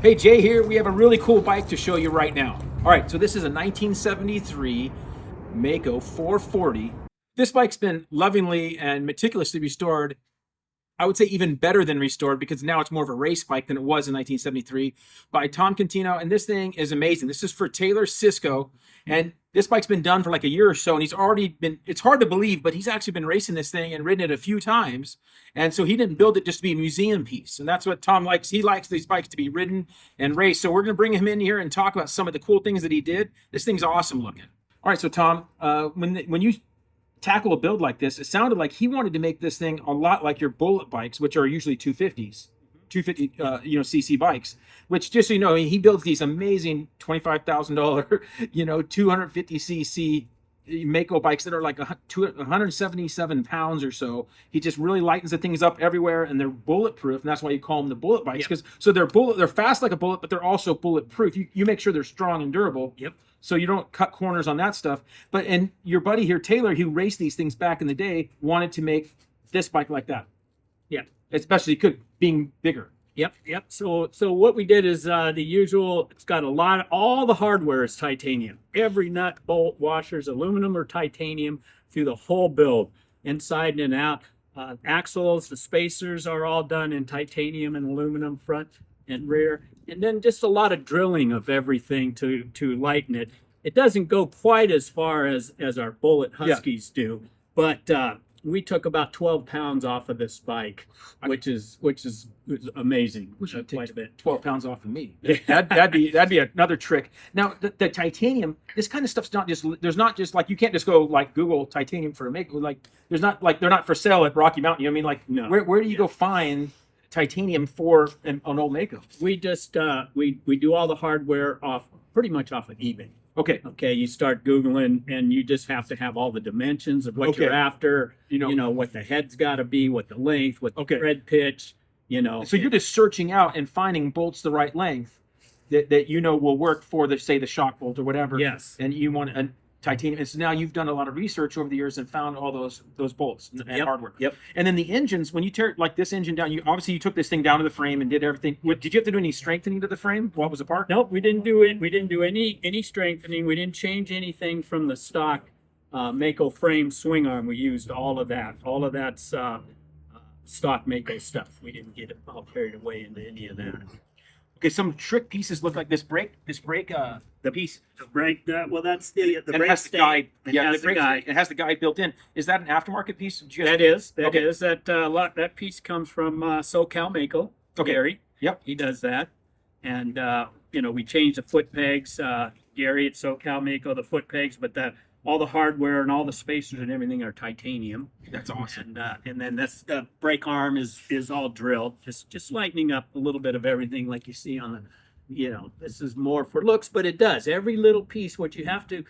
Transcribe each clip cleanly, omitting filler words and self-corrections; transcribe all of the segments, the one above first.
Hey, Jay here. We have a really cool bike to show you right now. All right, so this is a 1973 Maico 440. This bike's been lovingly and meticulously restored. I would say even better than restored because now it's more of a race bike than it was in 1973 by Tom Contino. And this thing is amazing. This is for Taylor Cisco. And this bike's been done for like a year or so. And he's already been, it's hard to believe, but he's actually been racing this thing and ridden it a few times. And so he didn't build it just to be a museum piece. And that's what Tom likes. He likes these bikes to be ridden and raced. So we're going to bring him in here and talk about some of the cool things that he did. This thing's awesome looking. All right, so Tom, when you tackle a build like this, it sounded like he wanted to make this thing a lot like your bullet bikes, which are usually 250s, 250 cc bikes. Which, just so you know, he builds these amazing $25,000 250 cc Maico bikes that are like 177 pounds or so. He just really lightens the things up everywhere, and they're bulletproof, and that's why you call them the bullet bikes. Because so they're fast like a bullet, but they're also bulletproof. You make sure they're strong and durable. Yep. So you don't cut corners on that stuff. But and your buddy here, Taylor, who raced these things back in the day, wanted to make this bike like that. Yeah. Especially being bigger. Yep. So what we did is the usual. It's got all the hardware is titanium. Every nut, bolt, washers, aluminum or titanium through the whole build, inside and out. Axles, the spacers are all done in titanium and aluminum, front and rear, and then just a lot of drilling of everything to lighten it. It doesn't go quite as far as our Bullet Huskies do, but we took about 12 pounds off of this bike, which is amazing. Quite a bit. 12 pounds off of me. That'd be another trick. Now the titanium, this kind of stuff's not just, there's not just like, you can't just go like Google titanium for a make, like there's not like, they're not for sale at Rocky Mountain. You know what I mean? Like no. Where do you go find titanium for an old Maico? We just we do all the hardware pretty much off of eBay. Okay, you start Googling, and you just have to have all the dimensions of what you're after. You know what the head's got to be, what the length, what the thread pitch. So you're just searching out and finding bolts the right length that will work for say the shock bolt or whatever. Yes. And you want a titanium. And so now you've done a lot of research over the years and found all those bolts and hardware. Yep. And then the engines, when you tear like this engine down, you took this thing down to the frame and did everything. Did you have to do any strengthening to the frame while it was apart? Nope, we didn't do it. We didn't do any strengthening. We didn't change anything from the stock Maico frame swing arm. We used all of that. All of that's stock Maico stuff. We didn't get it all carried away into any of that. Okay, some trick pieces look like this brake, the piece. The brake, well, that's the and brake it has the guide. It has the guide built in. Is that an aftermarket piece? That is. That piece comes from SoCal Maico. Okay. Gary. Yep. He does that. And, we changed the foot pegs. Gary at SoCal Maico, the foot pegs, but all the hardware and all the spacers and everything are titanium. That's awesome. And then the brake arm is all drilled, just lightening up a little bit of everything like you see on the, this is more for looks, but it does. Every little piece, what you have to,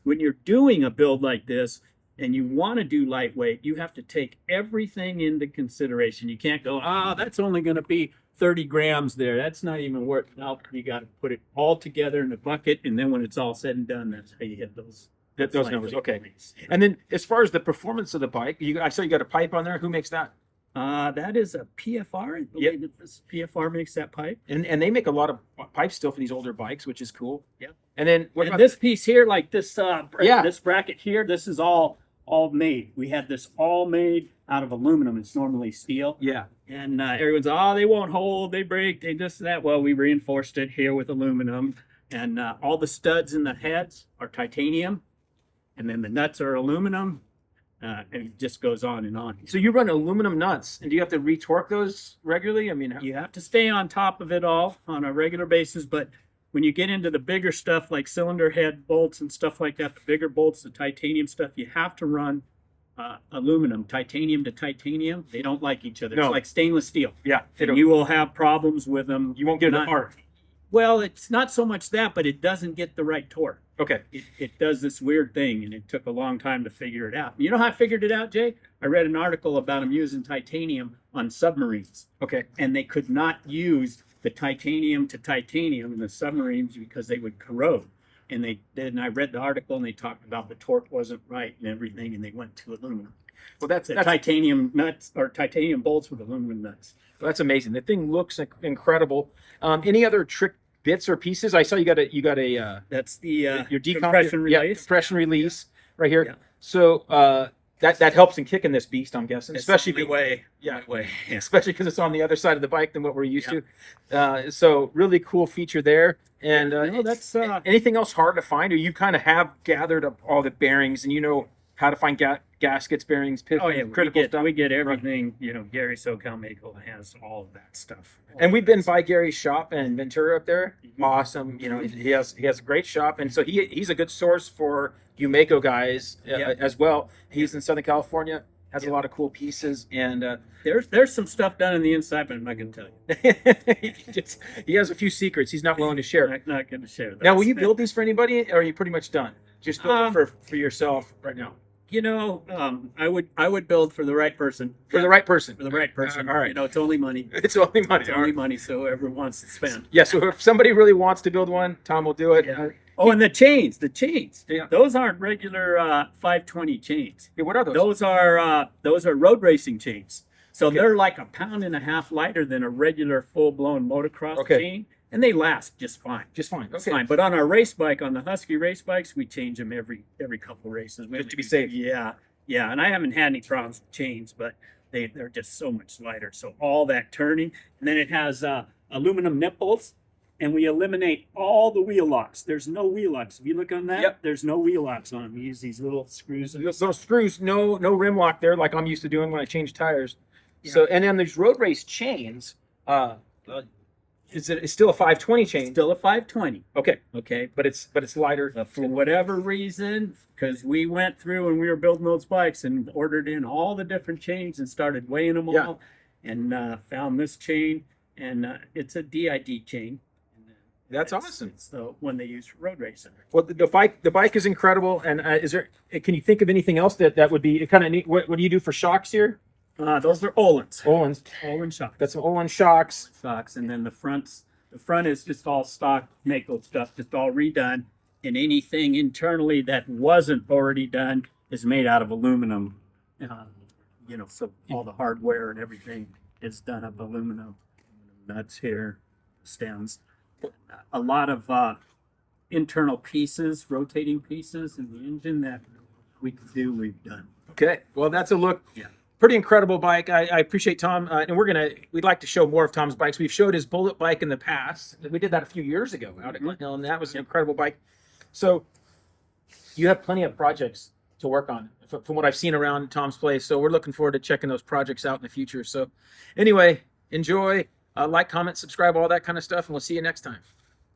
when you're doing a build like this and you want to do lightweight, you have to take everything into consideration. You can't go, that's only going to be 30 grams there. That's not even worth it. No, you got to put it all together in a bucket, and then when it's all said and done, that's how you hit those numbers. Okay. And then as far as the performance of the bike, I saw you got a pipe on there. Who makes that? That is a PFR. I believe this PFR makes that pipe. And they make a lot of pipes still for these older bikes, which is cool. Yeah. And then what about this piece here, like this this bracket here, this is all made. We had this all made out of aluminum. It's normally steel. Yeah. And everyone's, they won't hold, they break, they this and that. Well, we reinforced it here with aluminum. And all the studs in the heads are titanium. And then the nuts are aluminum. And it just goes on and on. So you run aluminum nuts, and do you have to retorque those regularly? I mean, you have to stay on top of it all on a regular basis, but when you get into the bigger stuff like cylinder head bolts and stuff like that, the bigger bolts, the titanium stuff, you have to run aluminum, titanium to titanium. They don't like each other. No. It's like stainless steel. Yeah. And you will have problems with them. You won't get it apart. Well, it's not so much that, but it doesn't get the right torque. Okay. It does this weird thing, and it took a long time to figure it out. You know how I figured it out, Jay? I read an article about them using titanium on submarines. Okay. And they could not use the titanium to titanium in the submarines because they would corrode. And I read the article, and they talked about the torque wasn't right and everything, and they went to aluminum. Well, The titanium nuts or titanium bolts with aluminum nuts. that's amazing. The thing looks incredible. Any other trick bits or pieces? I saw you got a That's the your compression release. compression release right here. Yeah. So that helps in kicking this beast, I'm guessing, It's especially the only way. yeah. Way. Yeah. especially because it's on the other side of the bike than what we're used to. So really cool feature there. And No, that's anything else hard to find, or you kind of have gathered up all the bearings and you know how to find gaskets, bearings, pistons, oh yeah, critical stuff. we get everything. You know, Gary SoCal Maico has all of that stuff. And we've been by Gary's shop in Ventura up there. Awesome. You know, he has a great shop, and so he's a good source for you Maico guys as well. He's in Southern California, has a lot of cool pieces, and there's some stuff done on the inside, but I'm not going to tell you. he has a few secrets he's not willing to share. I'm not going to share that. Now, will you build these for anybody, or are you pretty much done? Just build them for yourself right now. You know, I would build for the right person. For the right person. For the right person. All right. You know, it's only money. It's only money. It's only money, so whoever wants to spend. Yeah, so if somebody really wants to build one, Tom will do it. Yeah. Oh, and the chains. Yeah. Those aren't regular 520 chains. Yeah, what are those? Those are road racing chains. So they're like 1.5 pounds lighter than a regular full-blown motocross chain, and they last just fine. Just fine. Just fine. But on our race bike, on the Husky race bikes, we change them every couple races. Just to be safe. Yeah. And I haven't had any problems with chains, but they're just so much lighter. So all that turning, and then it has aluminum nipples, and we eliminate all the wheel locks. There's no wheel locks. If you look on that, there's no wheel locks on them. We use these little screws. Those screws, no rim lock there, like I'm used to doing when I change tires. Yeah. So, and then there's road race chains. It's still a 520 chain? Still a 520. Okay, but it's lighter. For whatever reason, because we went through when we were building those bikes and ordered in all the different chains and started weighing them all, and found this chain, and it's a DID chain. That's awesome. It's the one they use for road racing. Well, the bike is incredible. And can you think of anything else that would be kind of neat? What do you do for shocks here? Those are Öhlins. Öhlins shocks. Got some Öhlins shocks. And then the front is just all stock Maico stuff, just all redone. And anything internally that wasn't already done is made out of aluminum. You know, so all the hardware and everything is done of aluminum. Nuts here, stems. A lot of internal pieces, rotating pieces in the engine that we can do, we've done. Okay, well, that's a look. Yeah. Pretty incredible bike. I appreciate Tom, and we'd like to show more of Tom's bikes. We've showed his Bullet bike in the past. We did that a few years ago out at Glendale, and that was an incredible bike. So you have plenty of projects to work on from what I've seen around Tom's place. So we're looking forward to checking those projects out in the future. So anyway, enjoy, like, comment, subscribe, all that kind of stuff, and we'll see you next time.